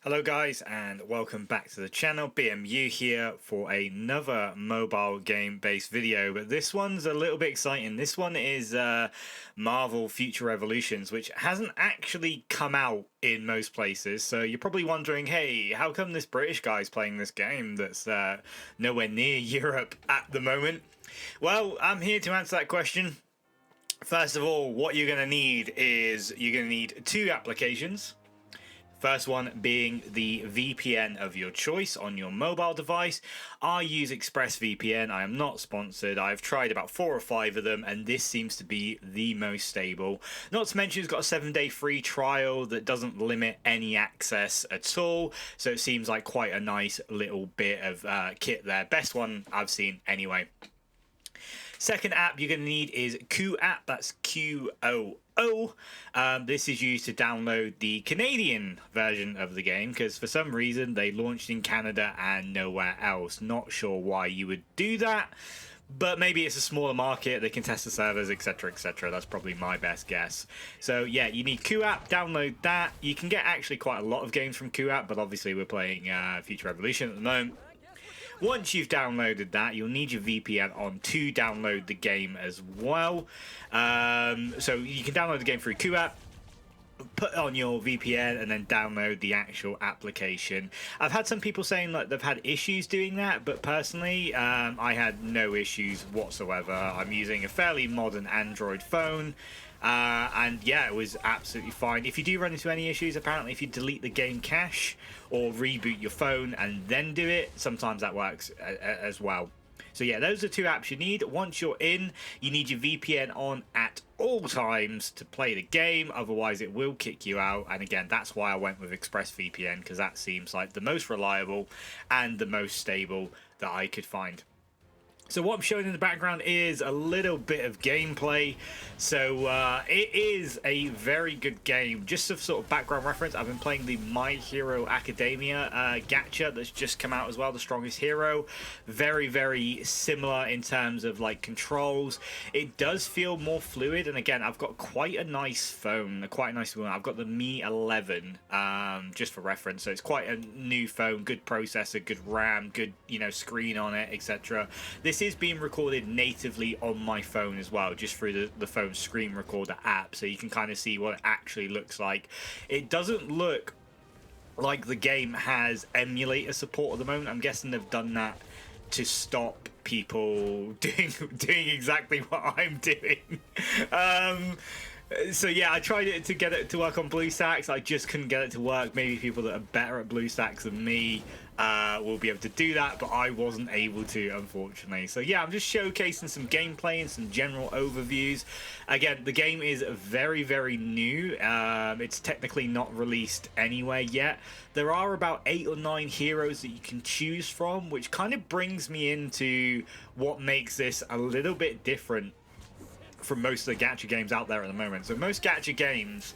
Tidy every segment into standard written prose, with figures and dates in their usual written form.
Hello guys and welcome back to the channel. BMU here for another mobile game based video, but this one's a little bit exciting. This one is Marvel Future Revolutions, which hasn't actually come out in most places, so you're probably wondering, hey, how come this British guy's playing this game that's nowhere near Europe at the moment? Well, I'm here to answer that question. First of all, what you're going to need is you're going to need two applications. First one being the VPN of your choice on your mobile device. I use ExpressVPN. I am not sponsored. I've tried about 4 or 5 of them, and this seems to be the most stable. Not to mention, it's got a 7-day free trial that doesn't limit any access at all. So it seems like quite a nice little bit of kit there. Best one I've seen anyway. Second app you're going to need is QApp. That's QOO. This is used to download the Canadian version of the game because for some reason they launched in Canada and nowhere else. Not sure why you would do that, but maybe it's a smaller market. They can test the servers, etc, etc. That's probably my best guess. So yeah, you need QApp. Download that. You can get actually quite a lot of games from QApp, but obviously we're playing Future Revolution at the moment. Once you've downloaded that, you'll need your VPN on to download the game as well. So you can download the game through QApp, put on your VPN, and then download the actual application. I've had some people saying that they've had issues doing that, but personally, I had no issues whatsoever. I'm using a fairly modern Android phone. And yeah, it was absolutely fine. If you do run into any issues, apparently if you delete the game cache or reboot your phone and then do it, sometimes that works as well. So yeah, those are two apps you need. Once you're in, you need your VPN on at all times to play the game, otherwise it will kick you out. And again, that's why I went with ExpressVPN, because that seems like the most reliable and the most stable that I could find. So what I'm showing in the background is a little bit of gameplay. So it is a very good game. Just a sort of background reference, I've been playing the My Hero Academia gacha that's just come out as well, The Strongest Hero. Very, very similar in terms of like controls. It does feel more fluid, and again, I've got quite a nice phone, quite a nice one. I've got the Mi 11, just for reference. So it's quite a new phone, good processor, good RAM, good screen on it, etc. This is being recorded natively on my phone as well, just through the phone screen recorder app, so you can kind of see what it actually looks like. It doesn't look like the game has emulator support at the moment. I'm guessing they've done that to stop people doing exactly what I'm doing. So yeah, I tried it to get it to work on BlueStacks. I just couldn't get it to work. Maybe people that are better at BlueStacks than me will be able to do that, but I wasn't able to, unfortunately. So yeah, I'm just showcasing some gameplay and some general overviews. Again, the game is very, very new. It's technically not released anywhere yet. There are about 8 or 9 heroes that you can choose from, which kind of brings me into what makes this a little bit different from most of the gacha games out there at the moment. So most gacha games,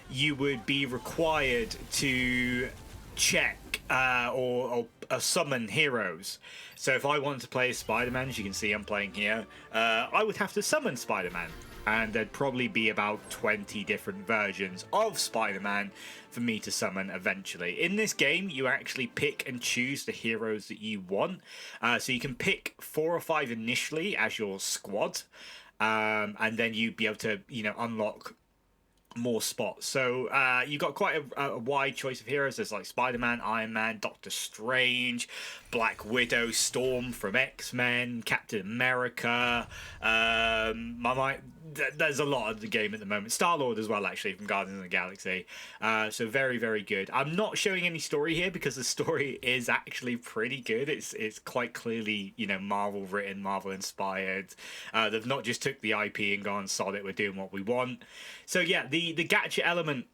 you would be required to check or summon heroes. So if I wanted to play as Spider-Man, as you can see I'm playing here, I would have to summon Spider-Man, and there'd probably be about 20 different versions of Spider-Man for me to summon eventually. In this game, you actually pick and choose the heroes that you want. So you can pick 4 or 5 initially as your squad, and then you'd be able to, unlock more spots. So you've got quite a wide choice of heroes. There's like Spider-Man, Iron Man, Doctor Strange, Black Widow, Storm from X-Men, Captain America. There's a lot of the game at the moment. Star-Lord as well, actually, from Guardians of the Galaxy. So very, very good. I'm not showing any story here because the story is actually pretty good. It's quite clearly, Marvel written, Marvel inspired. They've not just took the IP and gone, sod it, we're doing what we want. So yeah, the gacha element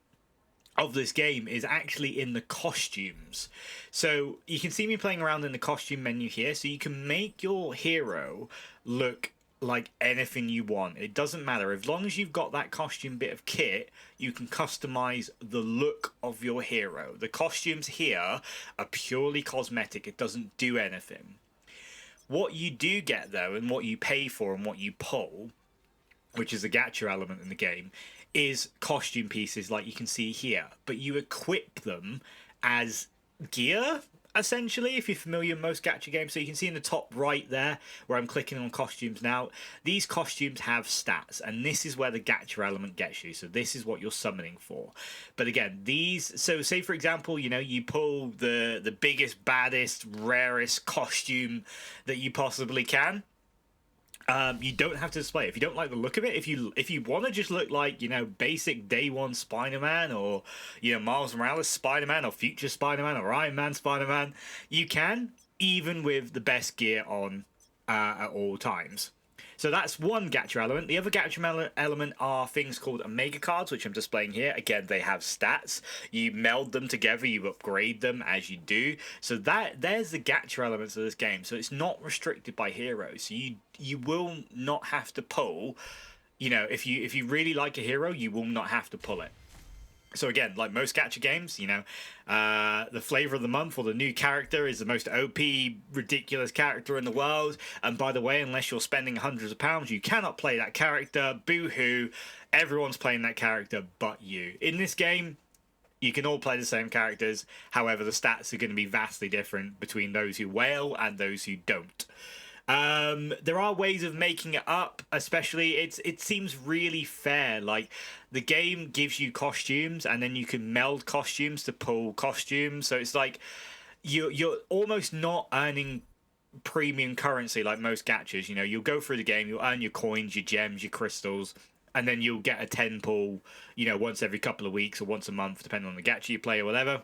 of this game is actually in the costumes. So you can see me playing around in the costume menu here. So you can make your hero look like anything you want. It doesn't matter. As long as you've got that costume bit of kit, you can customize the look of your hero. The costumes here are purely cosmetic. It doesn't do anything. What you do get, though, and what you pay for and what you pull, which is a gacha element in the game, is costume pieces like you can see here, but you equip them as gear, essentially, if you're familiar with most gacha games. So you can see in the top right there where I'm clicking on costumes now, these costumes have stats, and this is where the gacha element gets you. So this is what you're summoning for. But again, these, so say for example, you know, you pull the biggest, baddest, rarest costume that you possibly can. You don't have to display it. If you don't like the look of it, if you want to just look like, you know, basic day one Spider-Man, or, you know, Miles Morales Spider-Man, or future Spider-Man, or Iron Man Spider-Man, you can, even with the best gear on at all times. So that's one gacha element. The other gacha element are things called Omega cards, which I'm displaying here. Again, they have stats. You meld them together, you upgrade them as you do. So there's the gacha elements of this game. So it's not restricted by heroes. So you will not have to pull, you know, if you really like a hero, you will not have to pull it. So again, like most gacha games, you know, the flavor of the month or the new character is the most OP, ridiculous character in the world. And by the way, unless you're spending hundreds of pounds, you cannot play that character. Boo-hoo. Everyone's playing that character but you. In this game, you can all play the same characters. However, the stats are going to be vastly different between those who whale and those who don't. There are ways of making it up, especially it seems really fair. Like, the game gives you costumes and then you can meld costumes to pull costumes, so it's like you're almost not earning premium currency like most gachas. You know, you'll go through the game, you'll earn your coins, your gems, your crystals, and then you'll get a 10 pull, you know, once every couple of weeks or once a month, depending on the gacha you play or whatever.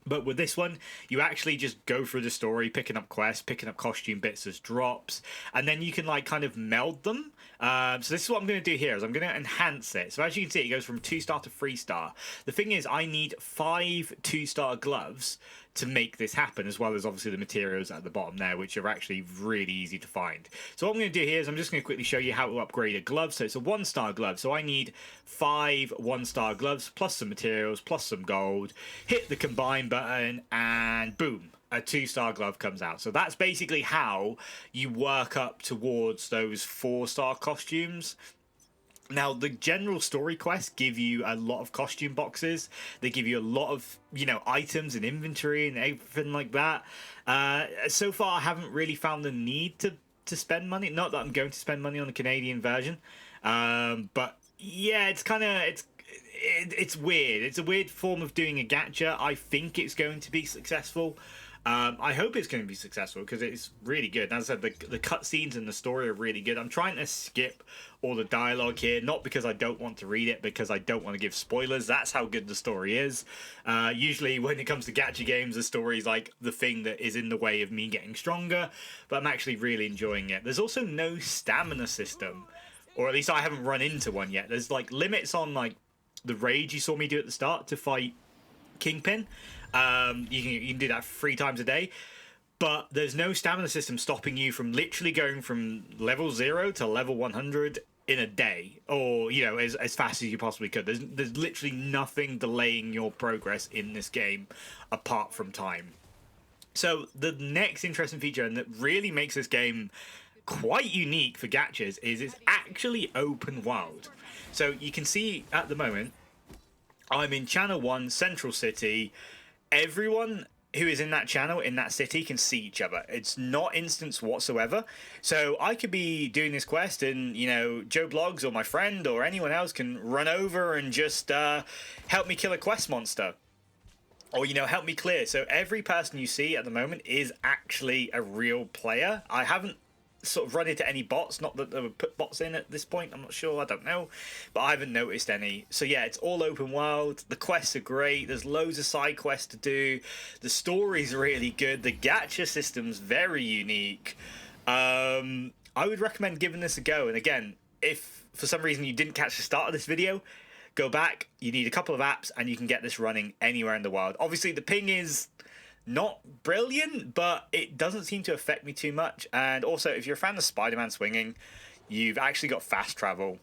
But with this one, you actually just go through the story, picking up quests, picking up costume bits as drops, and then you can, like, kind of meld them. So this is what I'm going to do here, is I'm going to enhance it. So as you can see, it goes from 2-star to 3-star. The thing is, I need 5 2-star gloves to make this happen, as well as obviously the materials at the bottom there, which are actually really easy to find. So what I'm going to do here is I'm just going to quickly show you how to upgrade a glove. So it's a 1-star glove. So I need 5 1-star gloves, plus some materials, plus some gold. Hit the combine button, and boom, a 2-star glove comes out. So that's basically how you work up towards those 4-star costumes. Now, the general story quests give you a lot of costume boxes. They give you a lot of, you know, items and inventory and everything like that. So far, I haven't really found the need to spend money. Not that I'm going to spend money on the Canadian version. But yeah, it's kind of, it's weird. It's a weird form of doing a gacha. I think it's going to be successful. I hope it's going to be successful because it's really good. As I said, the cutscenes and the story are really good. I'm trying to skip all the dialogue here, not because I don't want to read it, because I don't want to give spoilers. That's how good the story is. Usually when it comes to gacha games, the story is like the thing that is in the way of me getting stronger, but I'm actually really enjoying it. There's also no stamina system, or at least I haven't run into one yet. There's like limits on like the rage you saw me do at the start to fight Kingpin. You can do that 3 times a day, but there's no stamina system stopping you from literally going from level 0 to level 100 in a day, or, you know, as fast as you possibly could. There's literally nothing delaying your progress in this game apart from time. So the next interesting feature, and that really makes this game quite unique for gachas, is it's actually open world. So you can see at the moment I'm in Channel 1, Central City. Everyone who is in that channel, in that city, can see each other. It's not instance whatsoever. So I could be doing this quest and, you know, Joe Blogs or my friend or anyone else can run over and just help me kill a quest monster. Or, you know, help me clear. So every person you see at the moment is actually a real player. I haven't sort of run into any bots, not that they would put bots in at this point, I'm not sure, I don't know, but I haven't noticed any. So yeah, it's all open world, the quests are great, there's loads of side quests to do, the story's really good, the gacha system's very unique. I would recommend giving this a go. And again, if for some reason you didn't catch the start of this video, go back, you need a couple of apps and you can get this running anywhere in the world. Obviously the ping is not brilliant, but it doesn't seem to affect me too much. And also, if you're a fan of Spider-Man swinging, you've actually got fast travel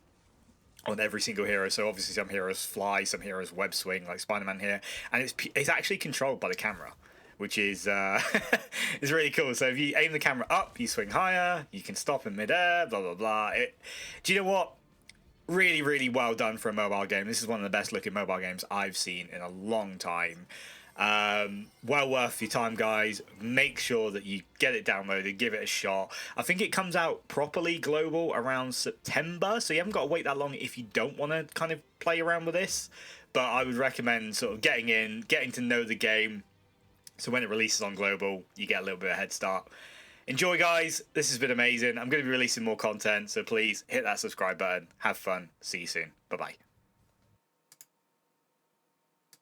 on every single hero. So obviously some heroes fly, some heroes web swing, like Spider-Man here, and it's actually controlled by the camera, which is is really cool. So if you aim the camera up, you swing higher, you can stop in midair, blah blah blah. Do you know what? really, really well done for a mobile game. This is one of the best looking mobile games I've seen in a long time. Well worth your time, guys. Make sure that you get it downloaded, give it a shot. I think it comes out properly global around September, so you haven't got to wait that long if you don't want to kind of play around with this. But I would recommend sort of getting in, getting to know the game, so when it releases on global, you get a little bit of a head start. Enjoy, guys. This has been amazing. I'm going to be releasing more content, so please hit that subscribe button. Have fun. See you soon. Bye-bye.